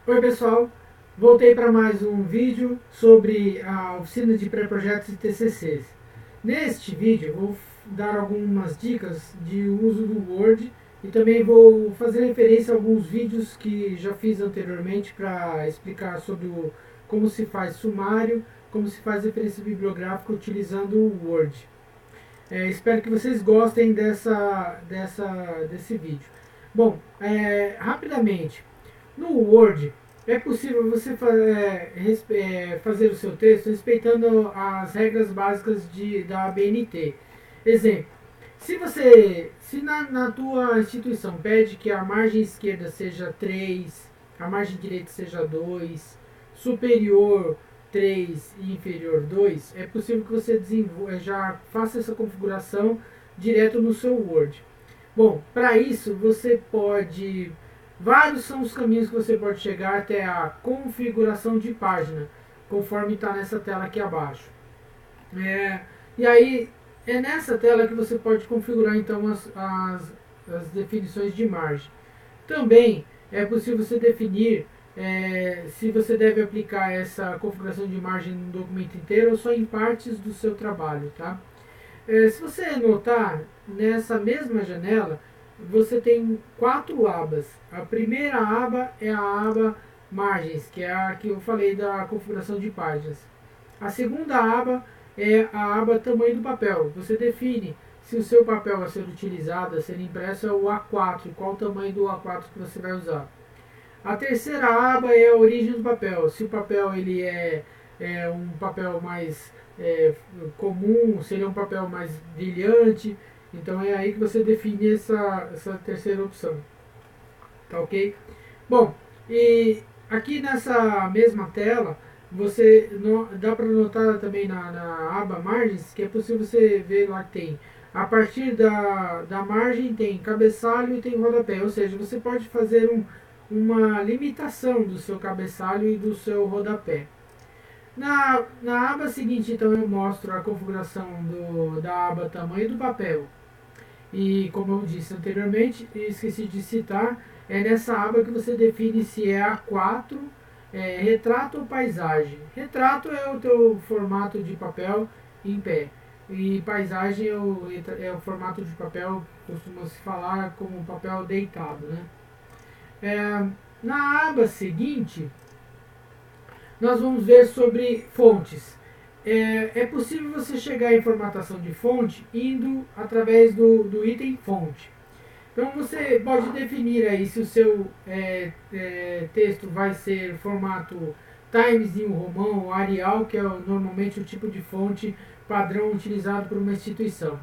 Oi pessoal, voltei para mais um vídeo sobre a oficina de pré-projetos e TCCs. Neste vídeo vou dar algumas dicas de uso do Word e também vou fazer referência a alguns vídeos que já fiz anteriormente para explicar sobre como se faz sumário, como se faz referência bibliográfica utilizando o Word. Espero que vocês gostem desse vídeo. Bom, rapidamente, no Word é possível você fazer o seu texto respeitando as regras básicas da ABNT. Exemplo, se na tua instituição pede que a margem esquerda seja 3, a margem direita seja 2, superior 3 e inferior 2, é possível que você já faça essa configuração direto no seu Word. Bom, para isso você pode. Vários são os caminhos que você pode chegar até a configuração de página, conforme está nessa tela aqui abaixo. E aí é nessa tela que você pode configurar então as definições de margem. Também é possível você definir se você deve aplicar essa configuração de margem no documento inteiro ou só em partes do seu trabalho, tá? Se você notar, nessa mesma janela, você tem quatro abas. A primeira aba é a aba margens, que é a que eu falei da configuração de páginas. A segunda aba é a aba tamanho do papel. Você define se o seu papel a ser utilizado, a ser impresso, é o A4 e qual o tamanho do A4 que você vai usar. A terceira aba é a origem do papel. Se o papel ele é um papel mais comum, seria um papel mais brilhante. Então é aí que você define essa terceira opção. Tá ok? Bom, e aqui nessa mesma tela, dá para notar também na aba margens que é possível você ver lá que tem. A partir da margem tem cabeçalho e tem rodapé. Ou seja, você pode fazer uma limitação do seu cabeçalho e do seu rodapé. Na aba seguinte, então, eu mostro a configuração da aba tamanho do papel. E como eu disse anteriormente, e esqueci de citar, é nessa aba que você define se é A4, retrato ou paisagem. Retrato é o teu formato de papel em pé. E paisagem é o formato de papel, costuma se falar como papel deitado, né? Na aba seguinte, nós vamos ver sobre fontes. É possível você chegar em formatação de fonte indo através do item fonte. Então você pode definir aí se o seu texto vai ser formato Times New Roman ou Arial, que é normalmente o tipo de fonte padrão utilizado por uma instituição.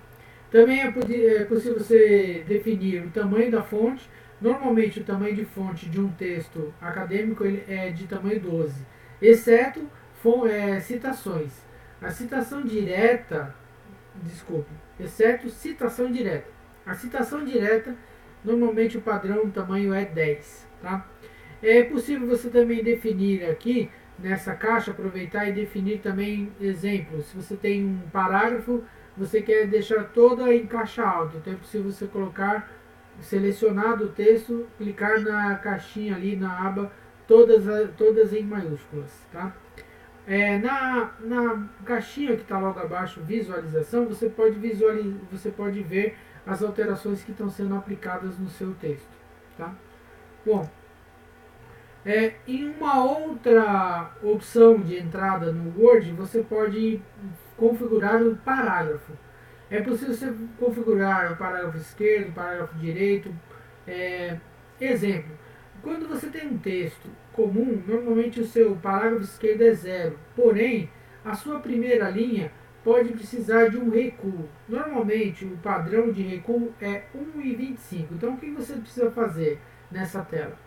Também é possível você definir o tamanho da fonte. Normalmente o tamanho de fonte de um texto acadêmico ele é de tamanho 12, exceto citações. A citação direta, desculpe, exceto citação direta. A citação direta, normalmente o padrão o tamanho é 10. Tá? É possível você também definir aqui, nessa caixa, aproveitar e definir também exemplos. Se você tem um parágrafo, você quer deixar toda em caixa alta, então é possível você colocar, selecionado o texto, clicar na caixinha ali, na aba, todas em maiúsculas. Tá? Na caixinha que está logo abaixo, visualização, você pode ver as alterações que estão sendo aplicadas no seu texto. Tá? Bom, em uma outra opção de entrada no Word, você pode configurar o parágrafo. É possível você configurar o parágrafo esquerdo, o parágrafo direito. Exemplo, quando você tem um texto comum, normalmente o seu parágrafo esquerdo é 0. Porém, a sua primeira linha pode precisar de um recuo. Normalmente, o padrão de recuo é 1,25. Então, o que você precisa fazer nessa tela?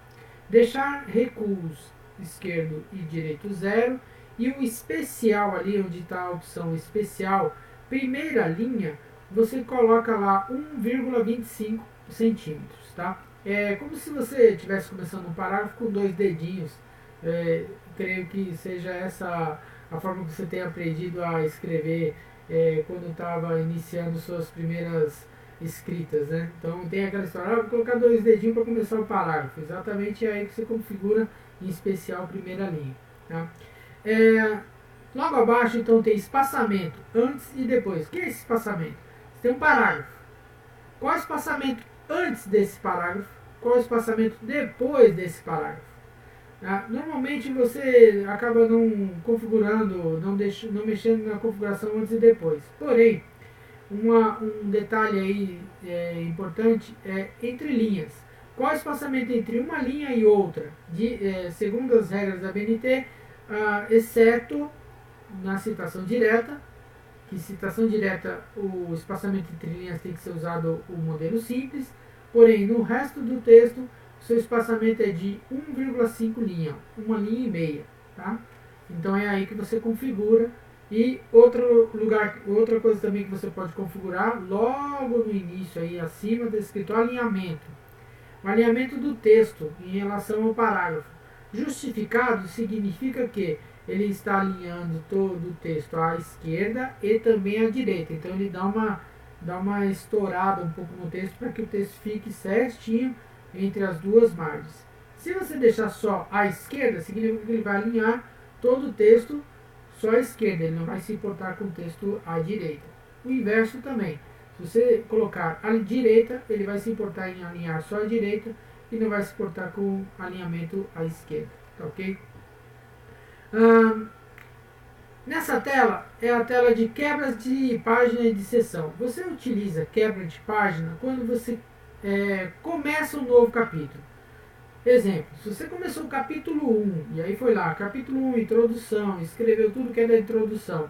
Deixar recuos esquerdo e direito 0. E o especial ali, onde está a opção especial, primeira linha, você coloca lá 1,25 centímetros, tá? É como se você estivesse começando um parágrafo com dois dedinhos. Creio que seja essa a forma que você tem aprendido a escrever quando estava iniciando suas primeiras escritas, né? Então tem aquela história, vou colocar 2 dedinhos para começar o parágrafo. Exatamente é aí que você configura, em especial, a primeira linha. Tá? Logo abaixo, então, tem espaçamento antes e depois. O que é esse espaçamento? Você tem um parágrafo. Qual é o espaçamento antes desse parágrafo? Qual é o espaçamento depois desse parágrafo? Normalmente você acaba não configurando, não mexendo na configuração antes e depois. Porém, um detalhe aí importante é entre linhas. Qual é o espaçamento entre uma linha e outra? Segundo as regras da BNT, exceto na citação direta, que citação direta, o espaçamento entre linhas tem que ser usado o modelo simples, porém no resto do texto, o seu espaçamento é de 1,5 linha, uma linha e meia, tá? Então é aí que você configura. E outra coisa também que você pode configurar, logo no início aí acima está escrito alinhamento. O alinhamento do texto em relação ao parágrafo. Justificado significa que ele está alinhando todo o texto à esquerda e também à direita. Então ele dá uma estourada um pouco no texto para que o texto fique certinho entre as duas margens. Se você deixar só à esquerda, significa que ele vai alinhar todo o texto só à esquerda, ele não vai se importar com o texto à direita. O inverso também. Se você colocar à direita, ele vai se importar em alinhar só à direita e não vai se importar com o alinhamento à esquerda. Tá ok? Nessa tela é a tela de quebras de página e de seção. Você utiliza quebra de página quando você começa um novo capítulo. Exemplo, se você começou o capítulo 1, e aí foi lá, capítulo 1, introdução, escreveu tudo que é da introdução.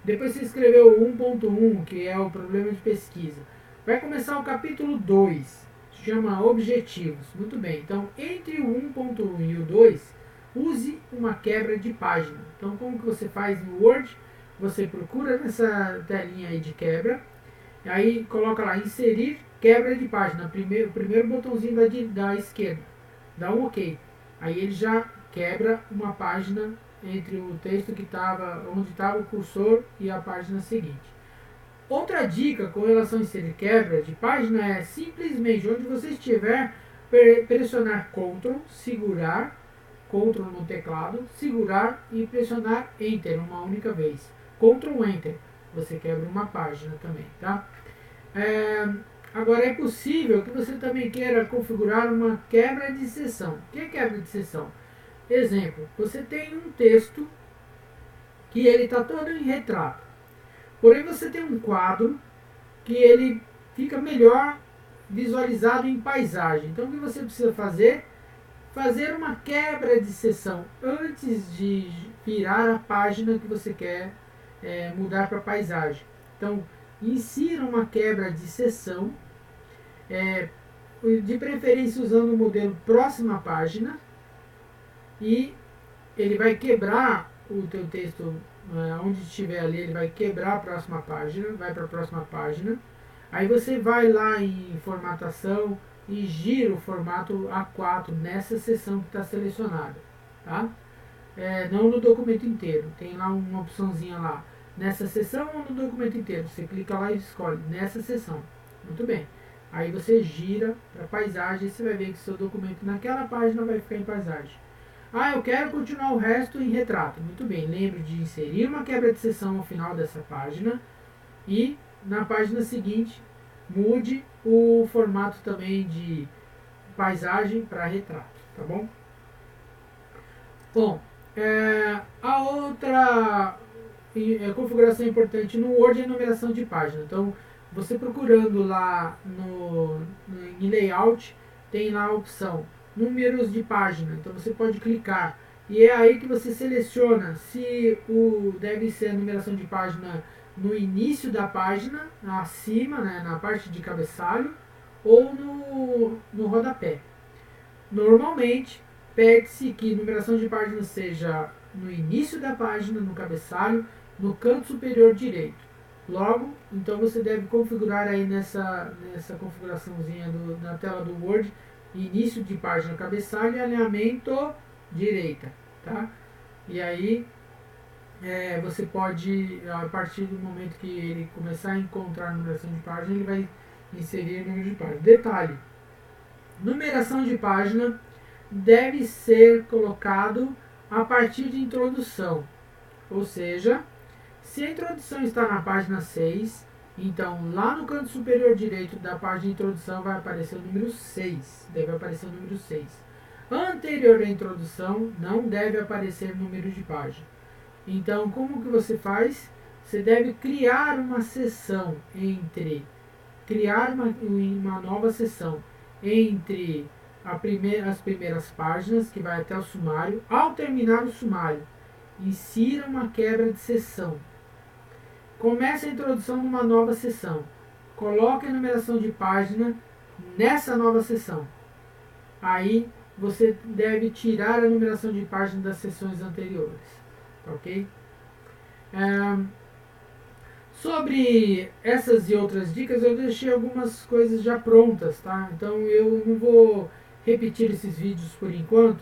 Depois você escreveu o 1.1, que é o problema de pesquisa. Vai começar o capítulo 2, chama objetivos. Muito bem, então entre o 1.1 e o 2, use uma quebra de página. Então como que você faz no Word? Você procura nessa telinha aí de quebra, aí coloca lá, inserir quebra de página, o primeiro botãozinho da esquerda. Dá um OK. Aí ele já quebra uma página entre o texto que estava, onde estava o cursor e a página seguinte. Outra dica com relação a inserir quebra de página é simplesmente onde você estiver, pressionar Ctrl, segurar, Ctrl no teclado, segurar e pressionar Enter uma única vez. Ctrl Enter, você quebra uma página também, tá? Agora é possível que você também queira configurar uma quebra de seção. O que é quebra de seção? Exemplo, você tem um texto que ele está todo em retrato. Porém você tem um quadro que ele fica melhor visualizado em paisagem. Então o que você precisa fazer? Fazer uma quebra de seção antes de virar a página que você quer mudar para paisagem. Então insira uma quebra de seção, de preferência usando o modelo próxima página, e ele vai quebrar o teu texto onde estiver ali, ele vai quebrar a próxima página, vai para a próxima página. Aí você vai lá em formatação e gira o formato A4 nessa seção que está selecionada, tá? Não no documento inteiro, tem lá uma opçãozinha lá, nessa seção ou no documento inteiro, você clica lá e escolhe nessa seção. Muito bem, aí você gira para paisagem e você vai ver que seu documento naquela página vai ficar em paisagem. Eu quero continuar o resto em retrato. Muito bem, lembre de inserir uma quebra de seção ao final dessa página e na página seguinte mude o formato também de paisagem para retrato, tá bom? Bom, a outra configuração importante no Word é a numeração de página. Então, você procurando lá em Layout, tem lá a opção números de página. Então, você pode clicar e é aí que você seleciona se deve ser a numeração de página no início da página, acima, né, na parte de cabeçalho, ou no rodapé. Normalmente, pede-se que a numeração de página seja no início da página, no cabeçalho, no canto superior direito. Logo, então você deve configurar aí nessa configuraçãozinha na tela do Word, início de página, cabeçalho e alinhamento direita, tá? E aí você pode, a partir do momento que ele começar a encontrar a numeração de página, ele vai Inserir número de página. Detalhe: numeração de página deve ser colocado a partir de introdução. Ou seja, se a introdução está na página 6, então lá no canto superior direito da página de introdução vai aparecer o número 6. Deve aparecer o número 6. Anterior à introdução não deve aparecer número de página. Então, como que você faz? Você deve criar uma seção entre uma nova seção entre as primeiras páginas, que vai até o sumário. Ao terminar o sumário, insira uma quebra de seção. Comece a introdução numa nova seção. Coloque a numeração de página nessa nova seção. Aí você deve tirar a numeração de página das seções anteriores. Ok? Sobre essas e outras dicas, eu deixei algumas coisas já prontas, tá? Então eu não vou repetir esses vídeos por enquanto.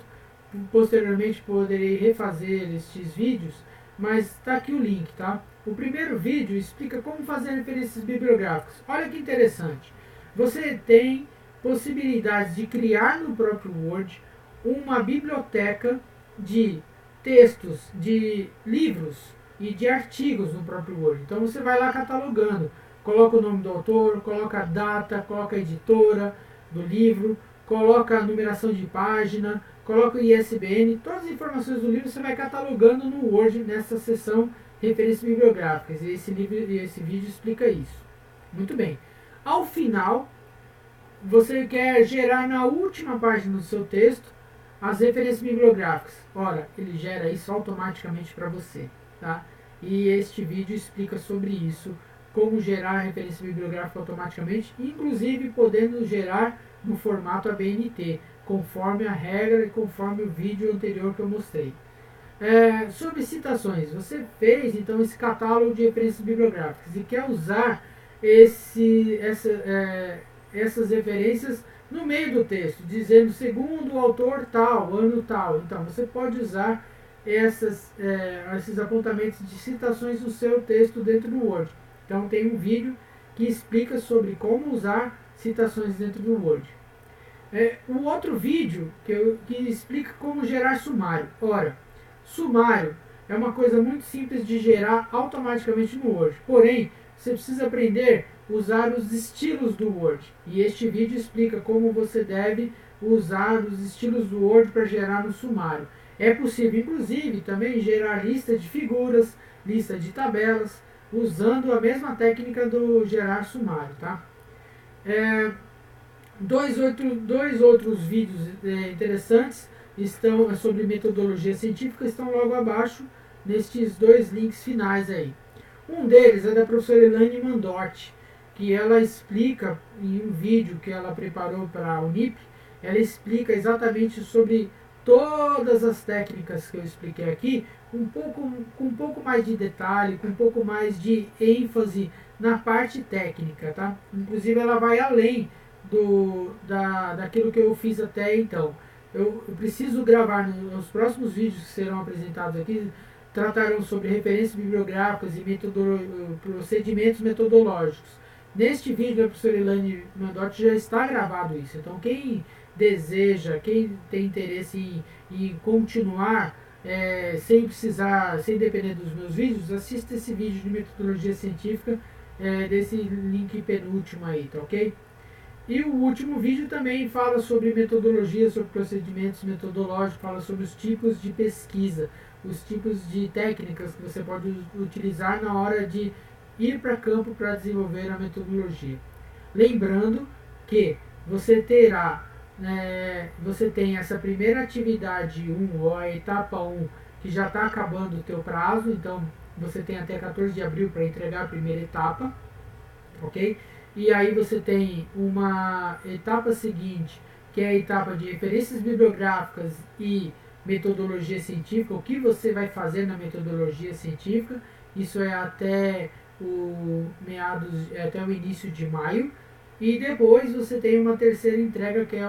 Posteriormente poderei refazer estes vídeos, mas está aqui o link, tá? O primeiro vídeo explica como fazer referências bibliográficas. Olha que interessante. Você tem possibilidade de criar no próprio Word uma biblioteca de textos, de livros e de artigos no próprio Word. Então você vai lá catalogando, coloca o nome do autor, coloca a data, coloca a editora do livro, coloca a numeração de página, coloca o ISBN, todas as informações do livro você vai catalogando no Word nessa seção referências bibliográficas. E esse vídeo explica isso. Muito bem. Ao final, você quer gerar na última página do seu texto as referências bibliográficas. Ora, ele gera isso automaticamente para você. Tá? E este vídeo explica sobre isso, como gerar referência bibliográfica automaticamente, inclusive podendo gerar no formato ABNT, conforme a regra e conforme o vídeo anterior que eu mostrei. Sobre citações, você fez então esse catálogo de referências bibliográficas e quer usar essas referências no meio do texto, dizendo segundo o autor tal, ano tal. Então você pode usar esses apontamentos de citações no seu texto dentro do Word. Então tem um vídeo que explica sobre como usar citações dentro do Word. Um outro vídeo que explica como gerar sumário. Ora, sumário é uma coisa muito simples de gerar automaticamente no Word. Porém, você precisa aprender a usar os estilos do Word. E este vídeo explica como você deve usar os estilos do Word para gerar no sumário. É possível, inclusive, também gerar lista de figuras, lista de tabelas, usando a mesma técnica do gerar sumário. Tá? Dois outros vídeos interessantes estão sobre metodologia científica, estão logo abaixo nestes dois links finais aí. Um deles é da professora Elaine Mandotti, que ela explica em um vídeo que ela preparou para a Unip, ela explica exatamente sobre todas as técnicas que eu expliquei aqui, com um pouco mais de detalhe, com um pouco mais de ênfase na parte técnica, tá? Inclusive ela vai além daquilo que eu fiz até então. Eu preciso gravar nos próximos vídeos que serão apresentados aqui, tratarão sobre referências bibliográficas e procedimentos metodológicos. Neste vídeo da professora Elaine Mandotti já está gravado isso. Então quem deseja, quem tem interesse em continuar sem depender dos meus vídeos, assista esse vídeo de metodologia científica desse link penúltimo aí, tá ok? E o último vídeo também fala sobre metodologia, sobre procedimentos metodológicos, fala sobre os tipos de pesquisa, os tipos de técnicas que você pode utilizar na hora de ir para campo para desenvolver a metodologia. Lembrando que você tem essa primeira atividade 1, ou a etapa 1, que já está acabando o teu prazo, então você tem até 14 de abril para entregar a primeira etapa, ok? E aí você tem uma etapa seguinte, que é a etapa de referências bibliográficas e metodologia científica, o que você vai fazer na metodologia científica, isso é até até o início de maio, e depois você tem uma terceira entrega que é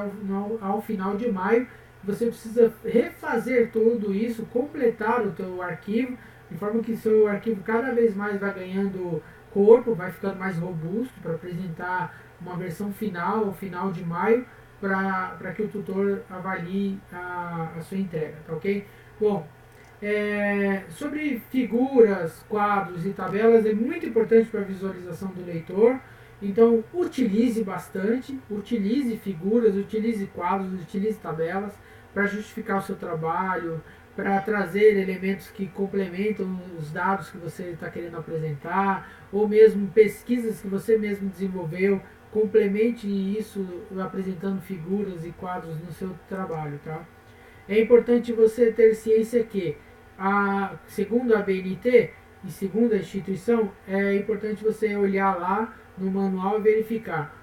ao final de maio. Você precisa refazer tudo isso, completar o teu arquivo, de forma que seu arquivo cada vez mais vai ganhando corpo, vai ficando mais robusto para apresentar uma versão final, final de maio, para que o tutor avalie a sua entrega, tá ok? Bom, sobre figuras, quadros e tabelas é muito importante para a visualização do leitor. Então utilize bastante, utilize figuras, utilize quadros, utilize tabelas para justificar o seu trabalho, para trazer elementos que complementam os dados que você está querendo apresentar, ou mesmo pesquisas que você mesmo desenvolveu, complemente isso apresentando figuras e quadros no seu trabalho, tá? É importante você ter ciência que, segundo a BNT e segundo a instituição, é importante você olhar lá no manual e verificar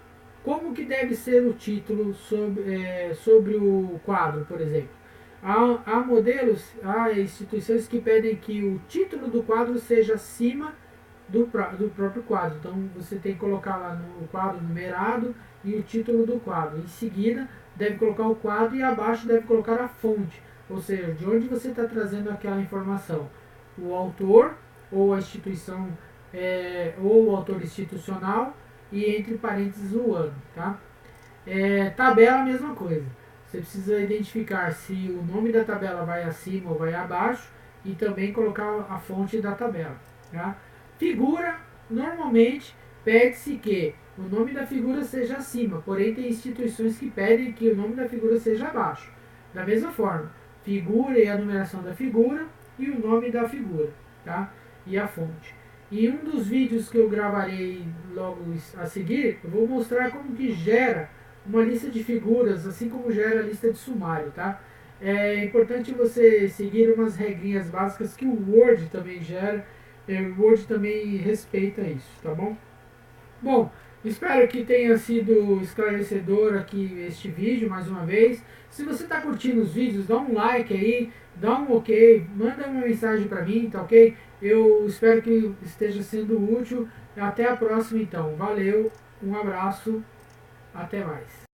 como que deve ser o título sobre o quadro, por exemplo. Há modelos, há instituições que pedem que o título do quadro seja acima do próprio quadro. Então você tem que colocar lá no quadro numerado e o título do quadro. Em seguida, deve colocar o quadro e abaixo deve colocar a fonte, ou seja, de onde você está trazendo aquela informação. O autor ou a instituição, ou o autor institucional e entre parênteses o ano. Tá? Tabela, a mesma coisa. Você precisa identificar se o nome da tabela vai acima ou vai abaixo e também colocar a fonte da tabela. Tá? Figura, normalmente, pede-se que o nome da figura seja acima, porém tem instituições que pedem que o nome da figura seja abaixo. Da mesma forma, figura e a numeração da figura e o nome da figura, tá? E a fonte. Em um dos vídeos que eu gravarei logo a seguir, eu vou mostrar como que gera uma lista de figuras, assim como gera a lista de sumário, tá? É importante você seguir umas regrinhas básicas que o Word também gera. O Word também respeita isso, tá bom? Bom, espero que tenha sido esclarecedor aqui este vídeo mais uma vez. Se você está curtindo os vídeos, dá um like aí, dá um ok, manda uma mensagem para mim, tá ok? Eu espero que esteja sendo útil. Até a próxima então. Valeu, um abraço, até mais.